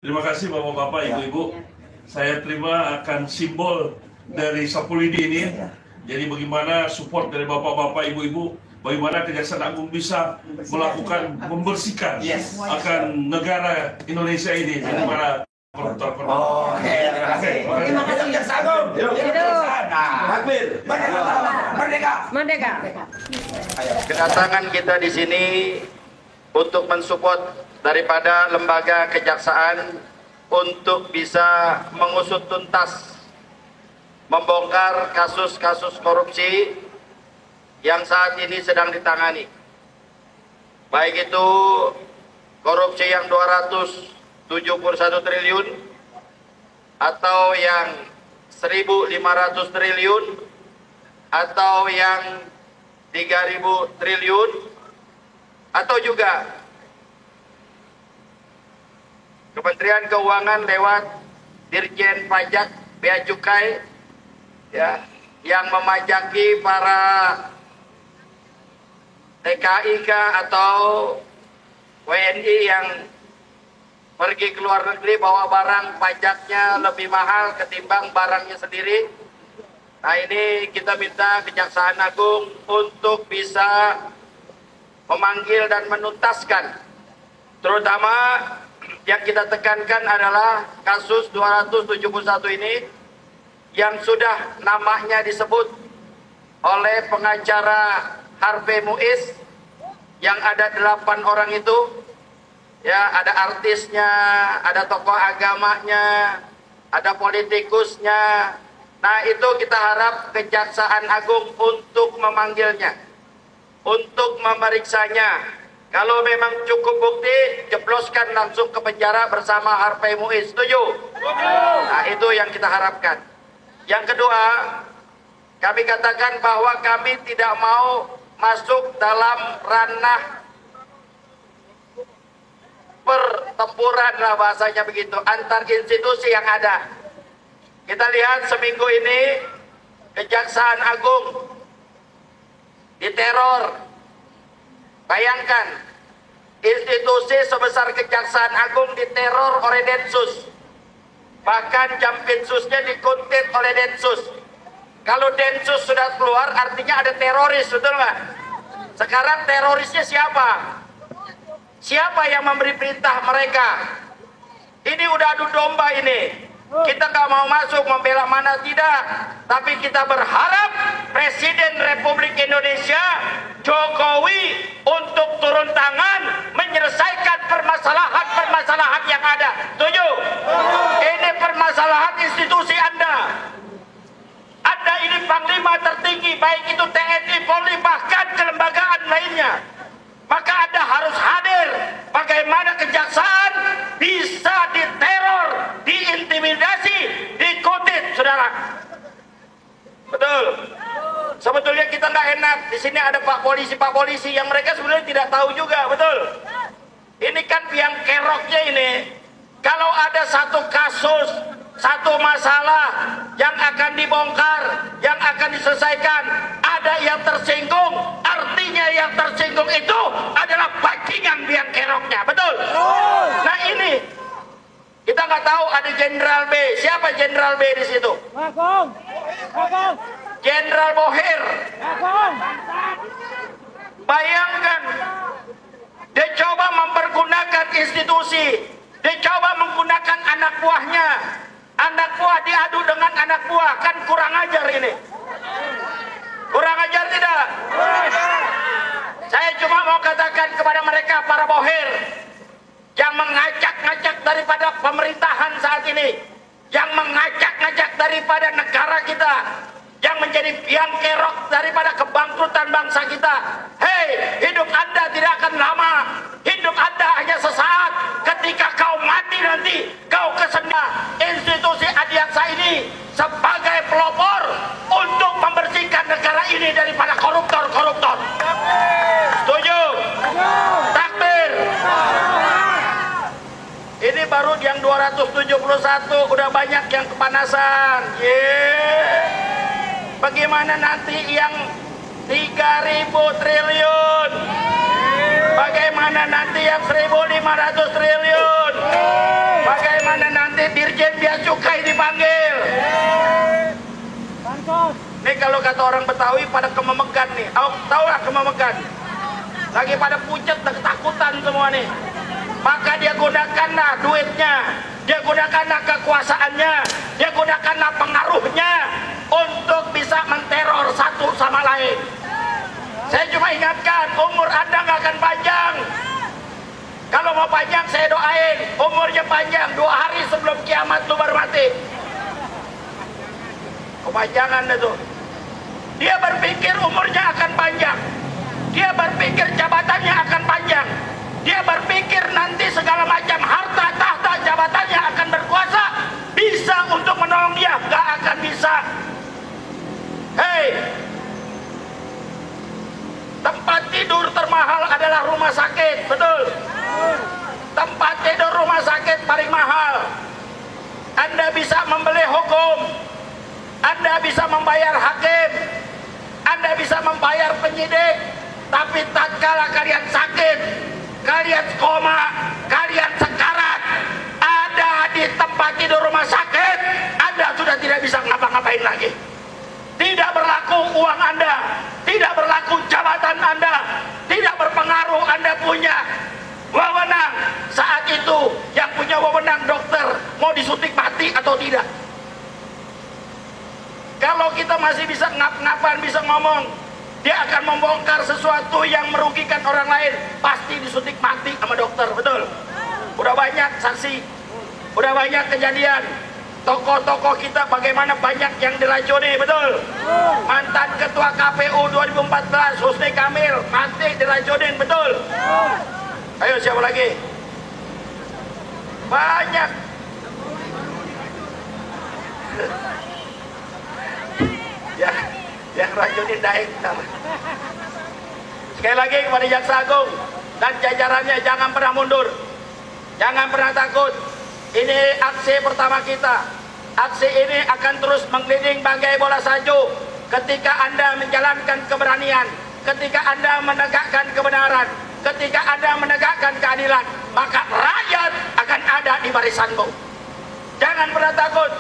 Terima kasih Bapak-Bapak, Ibu-Ibu. Saya terima akan simbol dari Sapu Lidi ini. Jadi bagaimana support dari Bapak-Bapak, Ibu-Ibu, bagaimana Kejaksaan Agung bisa melakukan membersihkan akan negara Indonesia ini dari para koruptor-koruptor. Terima kasih. Kejaksaan Agung. Merdeka. Kedatangan kita di sini untuk mensupport daripada lembaga kejaksaan untuk bisa mengusut tuntas, membongkar kasus-kasus korupsi yang saat ini sedang ditangani. Baik itu korupsi yang 271 triliun atau yang 1.500 triliun atau yang 3.000 triliun atau juga Kementerian Keuangan lewat Dirjen Pajak Bea Cukai yang memajaki para TKI atau WNI yang pergi ke luar negeri bawa barang, pajaknya lebih mahal ketimbang barangnya sendiri. Nah, ini kita minta Kejaksaan Agung untuk bisa memanggil dan menuntaskan, terutama yang kita tekankan adalah kasus 271 ini yang sudah namanya disebut oleh pengacara Harvey Muiz, yang ada 8 orang itu, ya, ada artisnya, ada tokoh agamanya, ada politikusnya. Nah, itu kita harap Kejaksaan Agung untuk memanggilnya, untuk memeriksanya. Kalau memang cukup bukti, jebloskan langsung ke penjara bersama Harvey Muiz. Setuju? Nah, itu yang kita harapkan. Yang kedua, kami katakan bahwa kami tidak mau masuk dalam ranah pertempuran lah bahasanya begitu, antar institusi yang ada. Kita lihat seminggu ini Kejaksaan Agung diteror. Bayangkan, institusi sebesar Kejaksaan Agung diteror oleh Densus. Bahkan Jampitsusnya dikuntit oleh Densus. Kalau Densus sudah keluar, artinya ada teroris, betul nggak? Sekarang terorisnya siapa? Siapa yang memberi perintah mereka? Ini udah adu domba ini. Kita nggak mau masuk membela mana tidak, tapi kita berharap Presiden Republik Indonesia Jokowi untuk turun tangan menyelesaikan permasalahan-permasalahan yang ada. Setuju? Ini permasalahan institusi Anda. Anda ini panglima tertinggi, baik itu TNI, Polri, bahkan kelembagaan lainnya. Maka Anda harus hadir. Bagaimana kejaksaan bisa diteror, diintimidasi, dikuntit, saudara. Betul. Sebetulnya kita nggak enak. Di sini ada Pak Polisi yang mereka sebenarnya tidak tahu juga, betul. Ini kan biang keroknya ini. Kalau ada satu kasus, satu masalah yang akan dibongkar, yang akan diselesaikan, ada yang tersinggung, artinya yang tersinggung itu adalah bajingan biang keroknya, betul? Nah, ini kita nggak tahu ada Jenderal B. Siapa Jenderal B di situ? Jenderal Bohir. Bayangkan, dia coba mempergunakan institusi, dia coba menggunakan anak buahnya. Anak buah diadu dengan anak buah, kan kurang ajar ini. Kurang ajar tidak? Saya cuma mau katakan kepada mereka, para Bohir, yang mengajak-ngajak daripada pemerintahan saat ini, yang mengajak-ngajak daripada negara kita, yang menjadi biang kerok daripada kebangkrutan bangsa kita. Hei, hidup Anda tidak akan lama. Hidup Anda hanya sesaat. Ketika kau mati nanti, kau kesana. Institusi Adiaksa ini sebagai pelopor untuk membersihkan negara ini daripada koruptor-koruptor. Setuju? Takbir. Ini baru yang 271, udah banyak yang kepanasan. Bagaimana nanti yang 3.000 triliun? Bagaimana nanti yang 1.500 triliun? Bagaimana nanti Dirjen Bea Cukai dipanggil. Nih kalau kata orang Betawi pada kememegan nih. Tahu lah kememegan. Lagi pada pucet dan ketakutan semua nih. Maka dia gunakanlah duitnya, dia gunakanlah kekuasaannya, dia gunakanlah pengaruhnya untuk bisa menteror satu sama lain. Saya cuma ingatkan, umur Anda nggak akan panjang. Kalau mau panjang saya doain, umurnya panjang, 2 hari sebelum kiamat lu baru mati. Kepanjangan itu. Dia berpikir umurnya akan panjang. Dia berpikir jabatannya akan panjang. Dia berpikir nanti segala macam harta, tahta, jabatannya akan berkuasa. Bisa untuk menolong dia. Gak akan bisa. Hei, tempat tidur termahal adalah rumah sakit. Betul? Tempat tidur rumah sakit paling mahal. Anda bisa membeli hukum. Anda bisa membayar hakim. Anda bisa membayar penyidik. Tapi tatkala kalian sakit, kalian koma, kalian sekarat, ada di tempat tidur rumah sakit, Anda sudah tidak bisa ngapa-ngapain lagi. Tidak berlaku uang Anda, tidak berlaku jabatan Anda, tidak berpengaruh Anda punya wewenang. Saat itu yang punya wewenang dokter mau disuntik mati atau tidak. Kalau kita masih bisa ngap-ngapan, bisa ngomong, dia akan membongkar sesuatu yang merugikan orang lain, pasti disuntik mati sama dokter. Betul? Udah banyak saksi, udah banyak kejadian. Tokoh-tokoh kita bagaimana banyak yang diracuni. Betul? Mantan ketua KPU 2014 Husni Kamil mati diracunin. Betul? Ayo siapa lagi? Banyak. Yang racunin daeng. Sekali lagi kepada Jaksa Agung dan jajarannya, jangan pernah mundur, jangan pernah takut. Ini aksi pertama kita. Aksi ini akan terus menggelinding bagai bola salju. Ketika Anda menjalankan keberanian, ketika Anda menegakkan kebenaran, ketika Anda menegakkan keadilan, maka rakyat akan ada di barisanmu. Jangan pernah takut,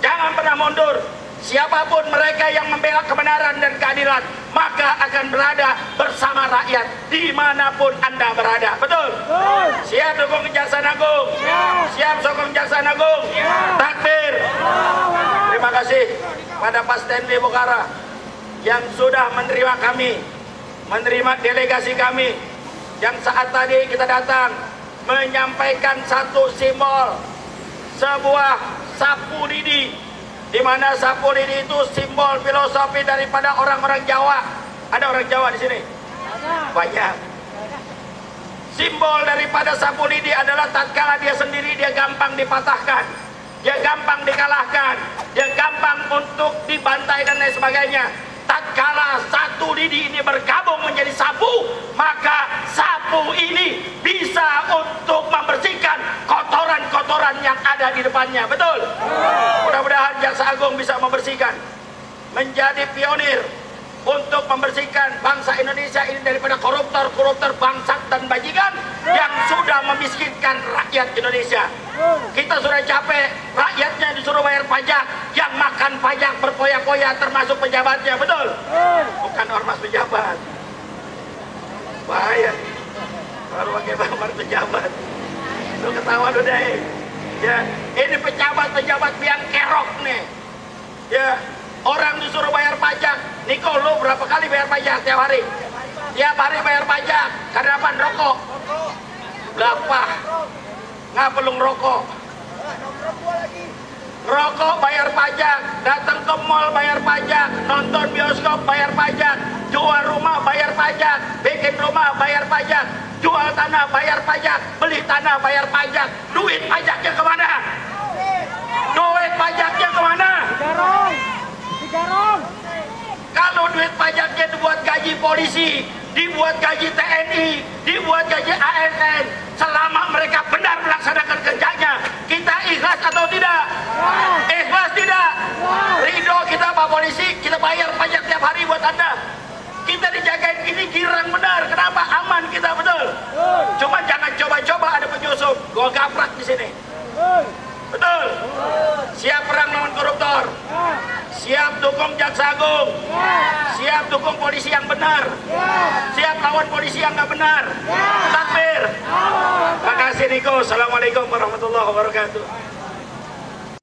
jangan pernah mundur. Siapapun mereka yang membela kebenaran dan keadilan, maka akan berada bersama rakyat dimanapun Anda berada. Betul? Siap dukung Kejaksaan Agung? Siap sokong Kejaksaan Agung? Takbir! Terima kasih pada Pak Stanley Bokara yang sudah menerima kami, menerima delegasi kami, yang saat tadi kita datang menyampaikan satu simbol, sebuah sapu lidi, di mana sapu lidi itu simbol filosofi daripada orang-orang Jawa. Ada orang Jawa di sini? Banyak. Simbol daripada sapu lidi adalah tatkala dia sendiri, dia gampang dipatahkan, dia gampang dikalahkan, dia gampang untuk dibantai dan lain sebagainya. Tatkala satu lidi ini bergabung menjadi sapu, maka sapu ini bisa untuk membersihkan kotoran-kotoran yang ada di depannya. Betul? Mudah-mudahan Jaksa Agung bisa membersihkan, menjadi pionir untuk membersihkan bangsa Indonesia ini daripada koruptor-koruptor, bangsat dan bajingan yang sudah memiskinkan rakyat Indonesia. Kita sudah capek, rakyatnya disuruh bayar pajak, yang makan pajak berpoya-poya termasuk pejabatnya. Betul? Bukan ormas pejabat. Bahaya kalau pakai gambar pejabat. Lu ketawa lu deh. Ya, ini pejabat-pejabat biang kerok nih. Ya, orang disuruh bayar pajak. Niko, lu berapa kali bayar pajak tiap hari? Tiap hari bayar pajak. Karena apa? Rokok. Berapa? Nggak perlu rokok. Rokok bayar pajak, datang ke mall bayar pajak, nonton bioskop bayar pajak, jual rumah bayar pajak, bikin rumah bayar pajak, jual tanah bayar pajak, beli tanah bayar pajak. Duit pajaknya kemana? Duit pajaknya kemana? Digarong. Kalau duit pajaknya dibuat gaji polisi, dibuat gaji TNI, dibuat gaji ASN, selama mereka benar melaksanakan kerjanya, kita ikhlas atau tidak? Ikhlas tidak? Ridho kita Pak Polisi, kita bayar pajak tiap hari buat Anda. Kita dijagain gini girang benar. Kenapa? Aman kita, betul. Cuma jangan coba-coba ada penyusup, gua gaprak di sini. Betul. dukung Jaksa Agung? Siap dukung polisi yang benar? Siap lawan polisi yang nggak benar? Takbir. Makasih Niko. Assalamualaikum warahmatullahi wabarakatuh.